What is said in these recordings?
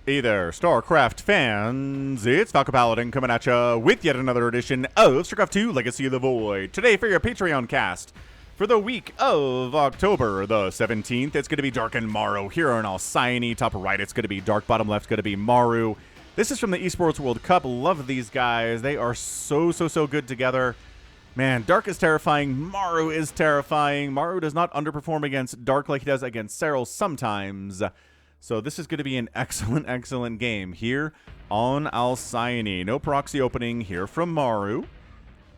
Hey there, StarCraft fans. It's Falcon Paladin coming at ya with yet another edition of StarCraft 2 Legacy of the Void. Today for your Patreon cast for the week of October the 17th, it's going to be Dark and MARU. Here on ALCYONE, top right, it's going to be Dark, bottom left, going to be MARU. This is from the Esports World Cup. Love these guys. They are so good together. Man, Dark is terrifying. MARU is terrifying. MARU does not underperform against Dark like he does against Serral sometimes. So this is going to be an excellent game here on ALCYONE. No proxy opening here from MARU.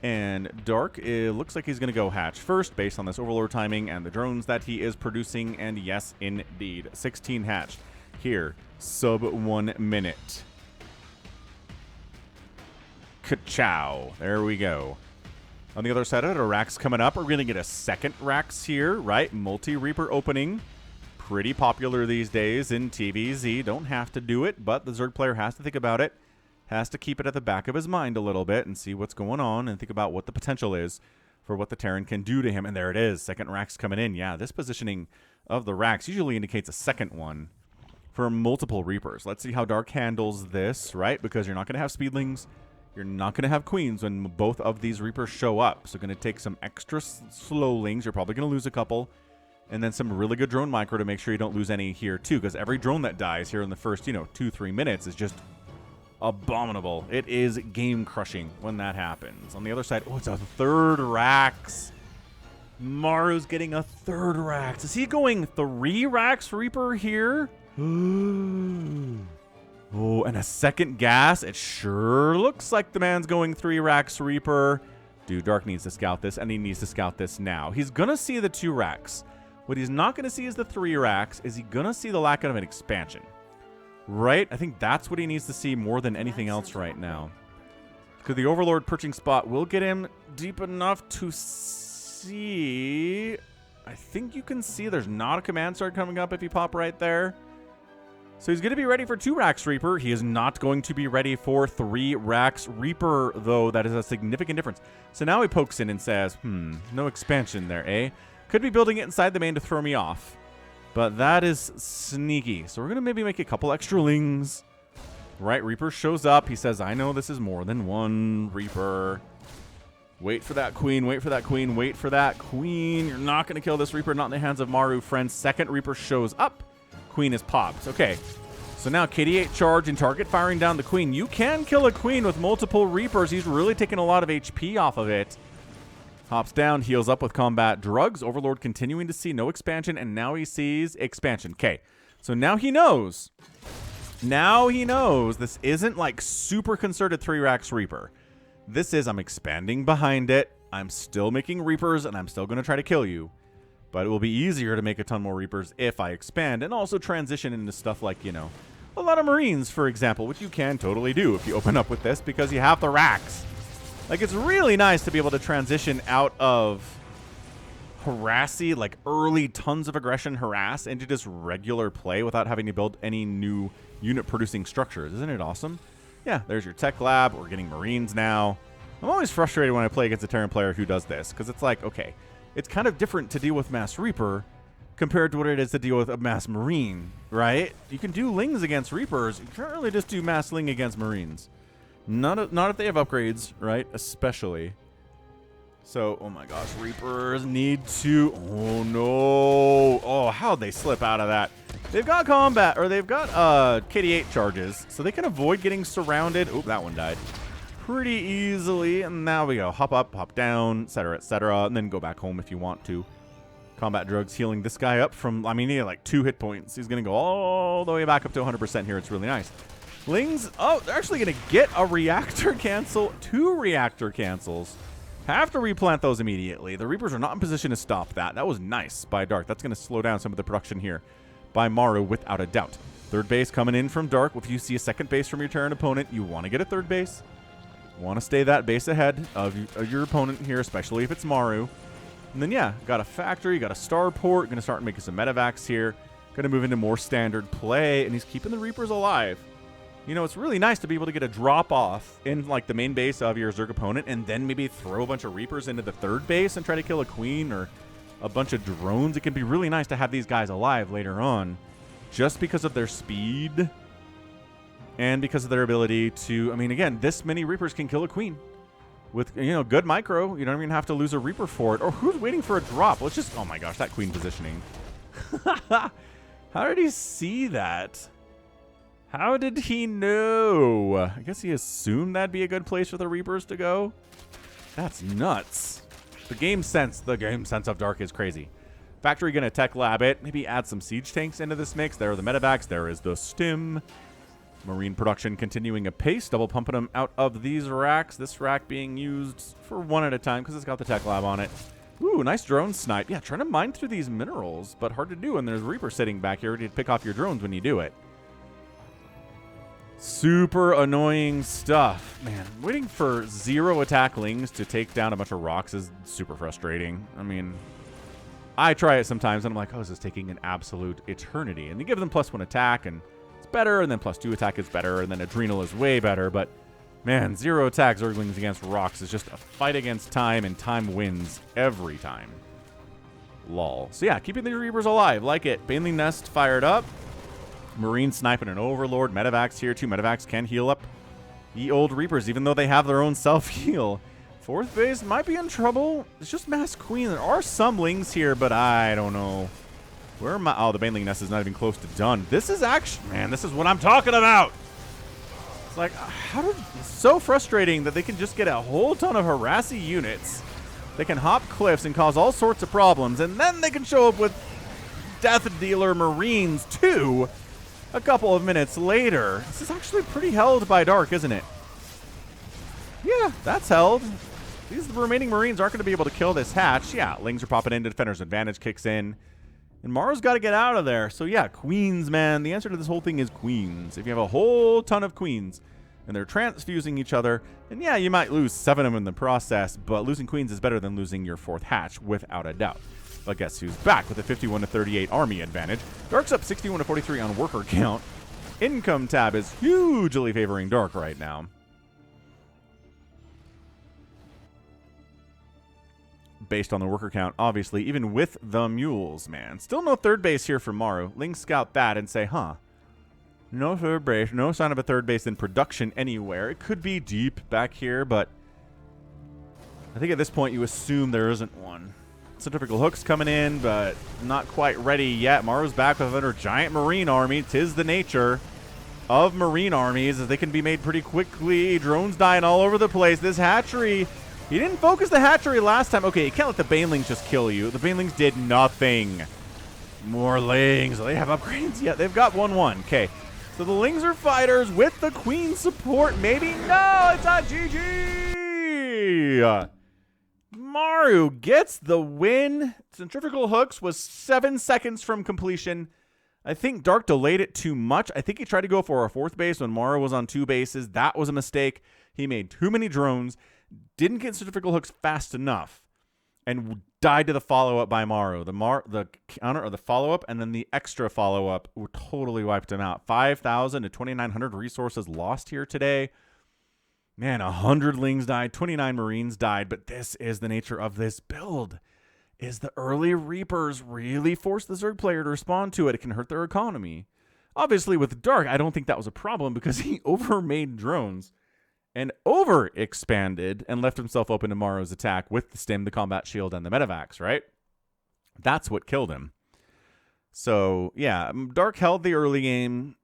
And Dark, it looks like he's going to go hatch first based on this Overlord timing and the drones that he is producing. And yes, indeed, 16 hatch here, sub 1 minute. Ka-chow. There we go. On the other side of it, a Rax coming up. We're going to get a second Rax here, right? Multi-Reaper opening. Pretty popular these days in TVZ. Don't have to do it, but the Zerg player has to think about it. Has to keep it at the back of his mind a little bit and see what's going on and think about what the potential is for what the Terran can do to him. And there it is. Second Rax coming in. Yeah, this positioning of the Rax usually indicates a second one for multiple Reapers. Let's see how Dark handles this, right? Because you're not going to have Speedlings. You're not going to have Queens when both of these Reapers show up. So going to take some extra Slowlings. You're probably going to lose a couple. And then some really good drone micro to make sure you don't lose any here, too. Because every drone that dies here in the first, 2-3 minutes is just abominable. It is game-crushing when that happens. On the other side, oh, it's a third Rax. MARU's getting a third Rax. Is he going 3 Rax Reaper here? Oh, and a second gas. It sure looks like the man's going 3 Rax Reaper. Dude, Dark needs to scout this, and he needs to scout this now. He's going to see the 2 Rax. What he's not going to see is the 3 Rax. Is he going to see the lack of an expansion? Right? I think that's what he needs to see more than anything else right now. Because the Overlord perching spot will get him deep enough to see. I think you can see there's not a command start coming up if you pop right there. So he's going to be ready for 2 Rax Reaper. He is not going to be ready for 3 Rax Reaper, though. That is a significant difference. So now he pokes in and says, no expansion there, eh? Could be building it inside the main to throw me off. But that is sneaky. So we're going to maybe make a couple extra lings. Right, Reaper shows up. He says, I know this is more than 1 Reaper. Wait for that Queen. Wait for that Queen. Wait for that Queen. You're not going to kill this Reaper. Not in the hands of MARU, friends. Second Reaper shows up. Queen is popped. Okay. So now KD8 charge and target firing down the Queen. You can kill a Queen with multiple Reapers. He's really taking a lot of HP off of it. Hops down, heals up with combat drugs. Overlord continuing to see no expansion, and now he sees expansion. Okay, so now he knows. Now he knows this isn't like super concerted 3 Rax Reaper. This is, I'm expanding behind it. I'm still making Reapers, and I'm still going to try to kill you. But it will be easier to make a ton more Reapers if I expand and also transition into stuff like, a lot of Marines, for example, which you can totally do if you open up with this because you have the Rax. Like, it's really nice to be able to transition out of harassy, like early tons of aggression harass, into just regular play without having to build any new unit-producing structures. Isn't it awesome? Yeah, there's your tech lab. We're getting Marines now. I'm always frustrated when I play against a Terran player who does this, because it's like, okay, it's kind of different to deal with Mass Reaper compared to what it is to deal with a Mass Marine, right? You can do Lings against Reapers. You can't really just do Mass Ling against Marines. Not if they have upgrades, right? Especially. So, oh my gosh, Reapers need to... Oh, no. Oh, how'd they slip out of that? They've got combat, or they've got KD8 charges, so they can avoid getting surrounded. Oh, that one died. Pretty easily. And now we go. Hop up, hop down, etc., and then go back home if you want to. Combat drugs healing this guy up from... I mean, he had like 2 hit points. He's going to go all the way back up to 100% here. It's really nice. Lings, oh, they're actually going to get a reactor cancel. 2 reactor cancels. Have to replant those immediately. The Reapers are not in position to stop that. That was nice by Dark. That's going to slow down some of the production here by MARU without a doubt. Third base coming in from Dark. If you see a second base from your Terran opponent, you want to get a third base. Want to stay that base ahead of your opponent here, especially if it's MARU. And then, yeah, got a factory, got a starport. Going to start making some medevacs here. Going to move into more standard play, and he's keeping the Reapers alive. It's really nice to be able to get a drop-off in, like, the main base of your Zerg opponent and then maybe throw a bunch of Reapers into the third base and try to kill a Queen or a bunch of drones. It can be really nice to have these guys alive later on just because of their speed And because of their ability to, I mean, again, this many Reapers can kill a Queen. With, you know, good micro. You don't even have to lose a Reaper for it. Or who's waiting for a drop? Let's just, oh my gosh, that Queen positioning. How did he see that? How did he know? I guess he assumed that'd be a good place for the Reapers to go. That's nuts. The game sense of Dark is crazy. Factory gonna tech lab it. Maybe add some siege tanks into this mix. There are the medevacs. There is the stim. Marine production continuing apace. Double pumping them out of these racks. This rack being used for one at a time because it's got the tech lab on it. Ooh, nice drone snipe. Yeah, trying to mine through these minerals, but hard to do. And there's Reaper sitting back here ready to pick off your drones when you do it. Super annoying stuff. Man, waiting for 0 attack lings to take down a bunch of rocks is super frustrating. I mean, I try it sometimes and I'm like, oh, this is taking an absolute eternity. And you give them +1 attack and it's better, and then +2 attack is better, and then Adrenal is way better. But man, 0 attack Zerglings against rocks is just a fight against time, and time wins every time. Lol. So yeah, keeping the Reapers alive. Like it. Baneling Nest fired up. Marine sniping an Overlord. Medevacs here. 2 Medevacs can heal up the old Reapers, even though they have their own self-heal. 4th base might be in trouble. It's just Mass Queen. There are some Lings here, but I don't know. Where am I? Oh, the Baneling Nest is not even close to done. This is actually, man, this is what I'm talking about. It's like, it's so frustrating that they can just get a whole ton of harassy units. They can hop cliffs and cause all sorts of problems, and then they can show up with Death Dealer Marines too a couple of minutes later. This is actually pretty held by Dark, isn't it? Yeah, that's held. These remaining Marines aren't going to be able to kill this hatch. Yeah, Lings are popping in. Defender's Advantage kicks in. And MARU's got to get out of there. So yeah, Queens, man. The answer to this whole thing is Queens. If you have a whole ton of Queens and they're transfusing each other, then yeah, you might lose 7 of them in the process, but losing Queens is better than losing your 4th hatch, without a doubt. But guess who's back with a 51-38 army advantage? Dark's up 61-43 on worker count. Income tab is hugely favoring Dark right now. Based on the worker count, obviously, even with the mules, man. Still no 3rd base here for MARU. Lings scout that and say, huh, no 3rd base, no sign of a 3rd base in production anywhere. It could be deep back here, but I think at this point you assume there isn't one. Centrifugal hooks coming in, but not quite ready yet. MARU's back with another giant Marine army. 'Tis the nature of Marine armies, as they can be made pretty quickly. Drones dying all over the place. This hatchery, he didn't focus the hatchery last time. Okay, you can't let the Banelings just kill you. The Banelings did nothing. More Lings. They have upgrades yet. They've got 1-1. Okay. So the Lings are fighters with the Queen support. Maybe. No, it's not GG. MARU gets the win. Centrifugal hooks was 7 seconds from completion. I think Dark delayed it too much. I think he tried to go for a 4th base when MARU was on 2 bases. That was a mistake. He made too many drones. Didn't get centrifugal hooks fast enough, and died to the follow-up by MARU. The counter, or the follow-up, and then the extra follow-up totally wiped him out. 5,000 to 2,900 resources lost here today. Man, 100 Lings died, 29 Marines died, but this is the nature of this build. Is the early Reapers really force the Zerg player to respond to it? It can hurt their economy. Obviously, with Dark, I don't think that was a problem because he overmade drones and over-expanded and left himself open to MARU's attack with the stim, the combat shield, and the medevacs, right? That's what killed him. So, yeah, Dark held the early game,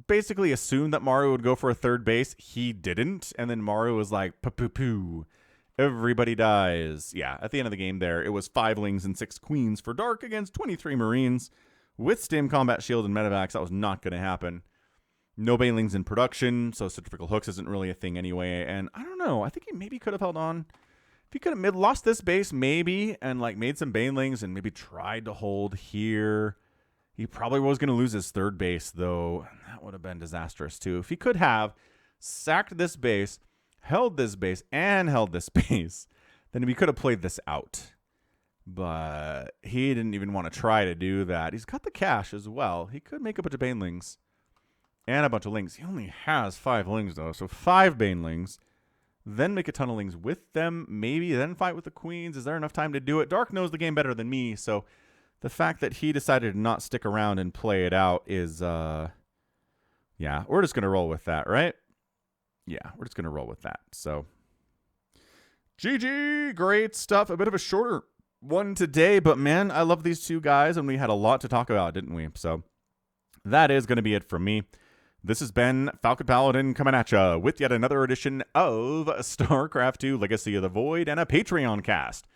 basically assumed that MARU would go for a 3rd base. He didn't, and then MARU was like, poo-poo-poo, everybody dies. Yeah, at the end of the game there, it was 5 Lings and 6 Queens for Dark against 23 Marines with stim, combat shield, and medevacs. That was not going to happen. No Banelings in production, so centrifugal hooks isn't really a thing anyway. And I don't know. I think he maybe could have held on. If he could have lost this base, maybe, and like made some Banelings and maybe tried to hold here. He probably was going to lose his 3rd base, though. That would have been disastrous, too. If he could have sacked this base, held this base, and held this base, then he could have played this out. But he didn't even want to try to do that. He's got the cash as well. He could make a bunch of Banelings and a bunch of Lings. He only has 5 Lings, though, so 5 Banelings. Then make a ton of Lings with them, maybe, then fight with the Queens. Is there enough time to do it? Dark knows the game better than me, so the fact that he decided to not stick around and play it out is Yeah, we're just going to roll with that, right? Yeah, we're just going to roll with that. So, GG, great stuff. A bit of a shorter one today, but man, I love these two guys, and we had a lot to talk about, didn't we? So, that is going to be it from me. This has been Falcon Paladin coming at ya with yet another edition of StarCraft 2 Legacy of the Void and a Patreon cast.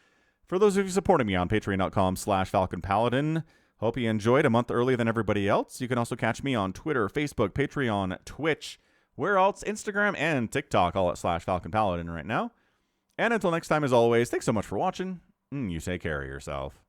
For those of you supporting me on patreon.com/Falcon Paladin, hope you enjoyed a month earlier than everybody else. You can also catch me on Twitter, Facebook, Patreon, Twitch, where else, Instagram, and TikTok, all at /Falcon Paladin right now. And until next time, as always, thanks so much for watching. You take care of yourself.